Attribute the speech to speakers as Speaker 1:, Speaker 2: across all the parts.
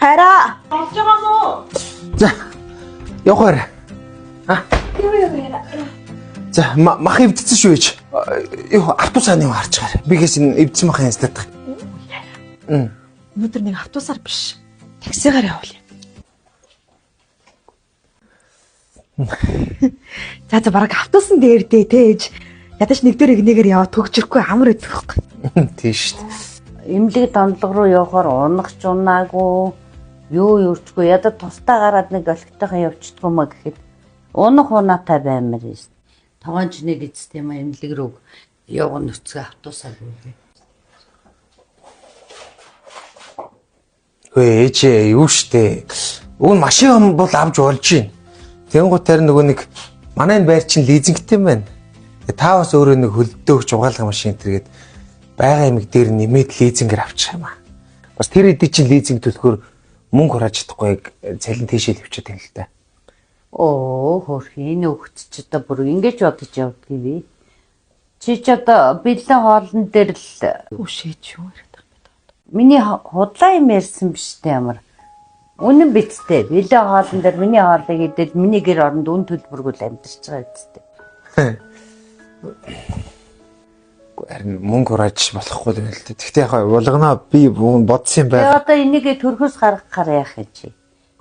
Speaker 1: хайраа. Болж байгаа мó?
Speaker 2: За. Явахаар.
Speaker 1: Яваа.
Speaker 2: За, мах эвдсэн шүү ээж. Юу автобусаар нэг харж байгаа. Бигээс энэ эвдсэн махын ястаад.
Speaker 1: Өнөөдөр нэг автобусаар биш. Таксигаар явуулъя. За бараг автобусын дээр дээ тээж. Ядаж нэгдүгээр игнэгээр яваад төгжихгүй амар идэх байхгүй.
Speaker 2: Тийм шүү дээ.
Speaker 3: Имлэг дандлага руу явахаар унах ч унаагүй юу юучгүй ядад тустай гараад нэг олигтойхон явчихдгүй маа гэхэд унах унаатай баймар юм. Тогоонч нэг эцтэй юм имлэг рүү явган нөцгөө автобусаар гүйлээ.
Speaker 2: Хөөе ээжээ юу штэ. Уг машин бол авч болж байна. Тэнгуутаар нөгөө нэг манай энэ байр чинь лизингтэй юм байна. Та бас өөрөө нэг хөлдөөж угаалгах машин тэргээд байгаа юмэг дээр нэмээд лизингээр авчих юм аа. Бас тэр эдий чинь лизинг төлөхөөр мөнгө хурааж чадахгүй цалин тийшээ лөвчээд юм л да.
Speaker 3: Оо хөрхийн өгч ч одоо бүр ингэж бодож явдгийг би. Чи ч одоо бэлэн хоолн дээр л
Speaker 1: Үшээж юу яриад байгаа юм бэ?
Speaker 3: миний худлаа юм ярьсан биш үү ямар. Үнэн бицтэй. Бэлэн хоолн дээр миний хоолыг идэл миний гэр оронд үн төлбөргүй амьдарч байгаа үстэй.
Speaker 2: Харин мөнгө хурааж болохгүй юм л да. Гэхдээ яхаа болгоно би бодсон юм байна.
Speaker 3: Тэгээ одоо энийг төрхөөс гаргахаар яах юм чи?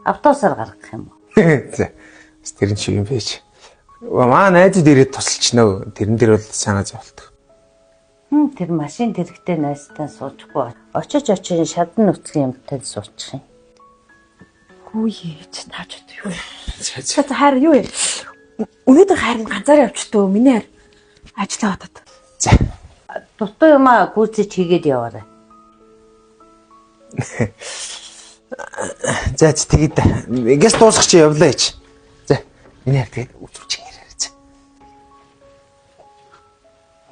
Speaker 3: Автобусаар гаргах юм уу?
Speaker 2: За. Тэр нь шиг юм байж. Маа найзууд ирээд тусалчихнаа. Тэрэн дээр бол санаа зовлтог.
Speaker 3: Тэр машин тэрэгтэй найзтай суучгүй. Очиж шадан нүцгэн юмтай суучих юм.
Speaker 1: Хүү ээж тааж одоо юу вэ?
Speaker 2: За.
Speaker 1: За хайр юу вэ? Өнөөдөр хайр ганцаараа явчихтөө миний хайр ажиллаа хатад.
Speaker 2: За.
Speaker 3: Дутуу юмаа гүйцэж хийгээд яваарай.
Speaker 2: За тэгээд ингээс дуусах чи явлаа ич. За. Миний хайр тэгээд үчирч яриа. За.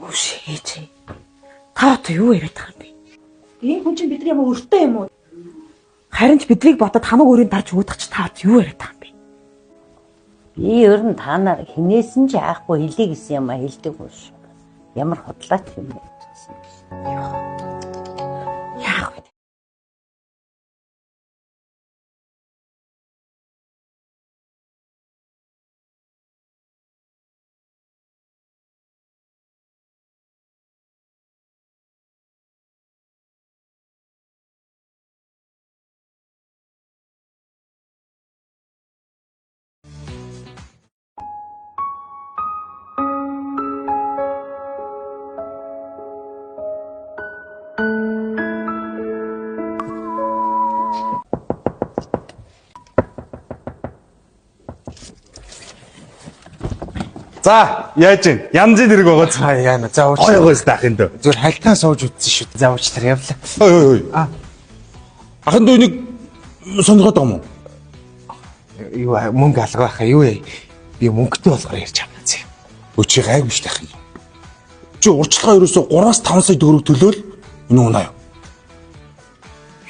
Speaker 1: Үшээж. Та одоо юу яриад байгаа юм бэ? Энэ хүн чинь бидний ямар өртөө юм уу? Харин ч бидрийг бодоод хамаг өрөөнд дарж үүдэх чи та юу яриад байгаа юм бэ?
Speaker 3: Би ер нь та нар хинээсэн ч яахгүй хэлий гэсэн юм а хэлдэг хүн шүү. Ямар худлаач юм бэ?
Speaker 1: Яах вэ?
Speaker 4: За, яаж вэ? Янзын дэрэг байгаа ч.
Speaker 2: Яана. За ууч.
Speaker 4: Ойгоос таахын дөө.
Speaker 2: Зүгээр хальтаа сууж үтсэн шүү. За ууч тэр явлаа.
Speaker 4: Ой. Ахын дөө нэг сонирхоод байгаа юм уу?
Speaker 2: Юу мөнгө алга байхаа юу вэ? Би мөнгөтэй болохоор ярьж байгаа юм.
Speaker 4: Өчиг гайг биш таах юм. Чи урчлагаа ерөөсө 3-5 сая төгрөг төлөөл энэ унаа юу?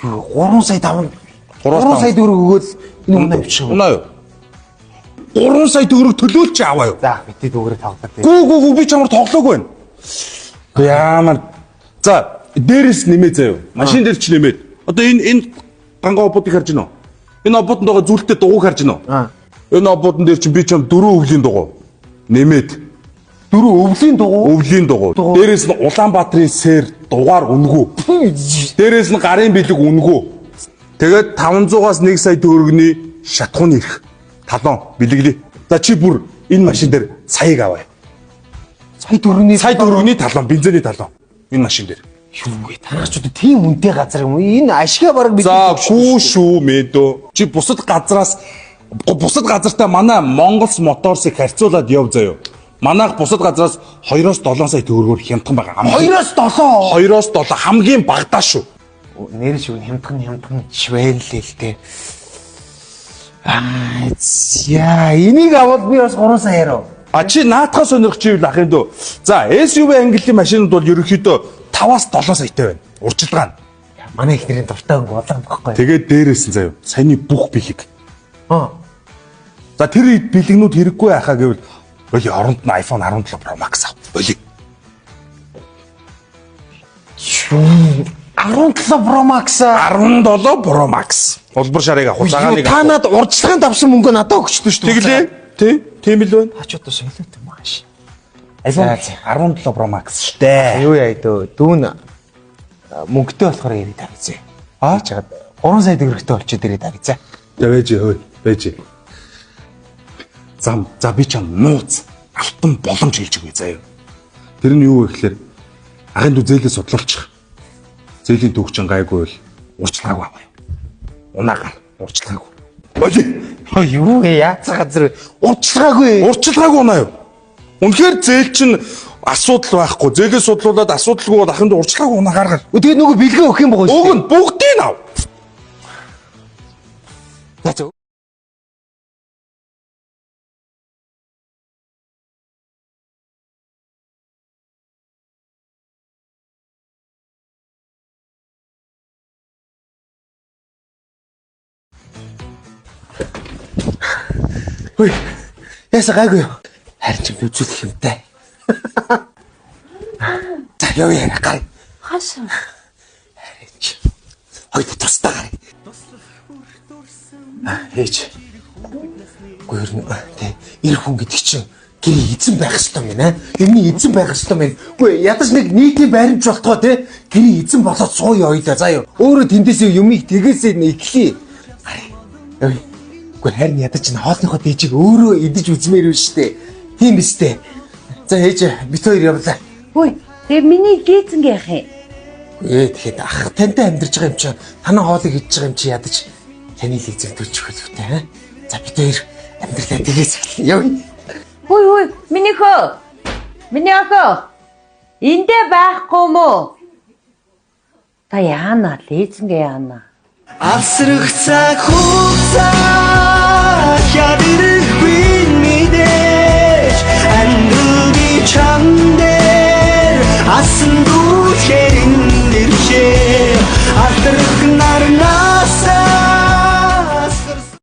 Speaker 2: Юу 3 сая 3 сая төгрөг өгөөл энэ унаа явчих.
Speaker 4: Унаа юу? 3 сая төгрөг төлөөл чи аваа юу?
Speaker 2: За бити дүүрээ тоглоод.
Speaker 4: Гүү би чамаар тоглоогүй байна. Яамаар. За, дээрээс нэмээ заяа. Машин дээр ч нэмээд. Одоо энэ ганга обуудыг харж гинөө. Энэ обууданд байгаа зүйлтэй дугуйг харж гинөө. Энэ обуудан дээр чи би чам 4 өвлийн дугуй нэмээд
Speaker 2: 4 өвлийн дугуй.
Speaker 4: өвлийн дугуй. Дээрээс нь Улаанбаатарын сэр дугаар үнгүү. Дээрээс нь гарын бэлэг үнгүү. Тэгээд 500-аас 1 сая төгрөгийн шатхууны ирэх. Талон бэлэглээ. За чи бүр энэ машин дээр саяг аваа.
Speaker 2: Сая төгрөгийн
Speaker 4: талон, бензиний талон. Энэ машин дээр.
Speaker 2: Юу вэ? Танайчууд тийм үнэтэй газар юм уу? Энэ ашигаа бараг бид.
Speaker 4: За хүү шүү мэдөө. Чи бусад газартаа манай Монголс моторсыг харьцуулаад яв заяа. Манайх бусад газраас 2-7 сая төгрөгөөр хямдхан байгаа. 2-7 хамгийн багадаа шүү.
Speaker 2: Нэр шүү хямдхан швэллэлтэй. Яа, энийг аваад би бас 3 сая яруу.
Speaker 4: Чи наатахаа сонирх чивэл ахын дөө. За, SUV ангиллын машинууд бол ерөнхийдөө 5-аас 7 саятай байна. Урчилгаа нь.
Speaker 2: Манай ихнэрийн дуртай өнгө болоод байхгүй.
Speaker 4: Тэгээд дээрээс нь заяа. Саяны бүх бэлэг. За, тэр бэлэгнүүд хэрэггүй байхаа гэвэл оронд нь iPhone 17 Pro Max ав. Болиг.
Speaker 2: 17 Pro Max.
Speaker 4: 17 Pro Max. Улбар шарыг авах, цагааныг
Speaker 2: Та надад урдчлагын давсан мөнгө надад өгчдөө шүү дээ.
Speaker 4: Тэглээ. Тийм л байна.
Speaker 2: Ач одоо солиот юм ааш.
Speaker 4: iPhone 17 Pro Max штэ.
Speaker 2: Юу яа дөө дүүн мөнгөтэй болохоор ярий та бизээ. Чагаад 3 сая төгрөгтэй болчиход ирээ та бизээ.
Speaker 4: Байж хөөе. Байж. За би ч нууц алтан боломж хэлж өгье заяа. Тэр нь юу вэ гэхээр агын дүү зээлээ судлуулчих. Зээлийн төгчин гайгүй бол урчлаагүй аваа. Унаагаар урчлаагүй.
Speaker 2: Юу вэ яацаа газар урчлагаагүй.
Speaker 4: Урчлагаагүй унаа юу? Үнэхээр зээл чинь асуудал байхгүй. Зээлээ судлуулад асуудалгүй бол ахын дүү урчлаагүй унаа гаргал.
Speaker 2: Тэгээ нөгөө бэлгээ өгөх юм байгаа шүү.
Speaker 4: Уг нь бүгдийг ав.
Speaker 2: За. Ой, ясаа гайгүй юу? Харин ч үзүүлэх юмтай. За яа яа гай.
Speaker 1: Хаашаа?
Speaker 2: Харин ч. Хойд тустаа гай. Ээж. Гүрэн тий эр хүн гэдэг чинь гэрээ эзэн байх ёстой юм байна. Тэрний эзэн байх ёстой юм. Үгүй ядаж нэг нийтийн байрамч болтгоо тий гэрээ эзэн болоод сууя ойлаа заа юу. Өөрөө тэндээс юмыг тэгээсээ нэглэе. Ой. Гэхдээ харин ядаж чинь хоолныхоо дээжийг өөрөө идэж үзмээр юм шүү дээ. Тийм биз дээ. За ээж бит хоёр явлаа.
Speaker 3: Хөөе. Тэгээ миний гээцэнг яах юм?
Speaker 2: Тэгэхэд ах тантай амьдарч байгаа юм чинь танаа хоолыг идж байгаа юм чи ядаж таны л эзэмдүүлчих хэлвэтэй хаа. За бит хоёр амьдралаа тгээс эхэлнэ. Яв.
Speaker 3: Хөөе. Миний хөө. Миний охоо. Эндээ байхгүй мó? Та яана л эзэнгээ яана.
Speaker 5: Авсрах цаг хугацаа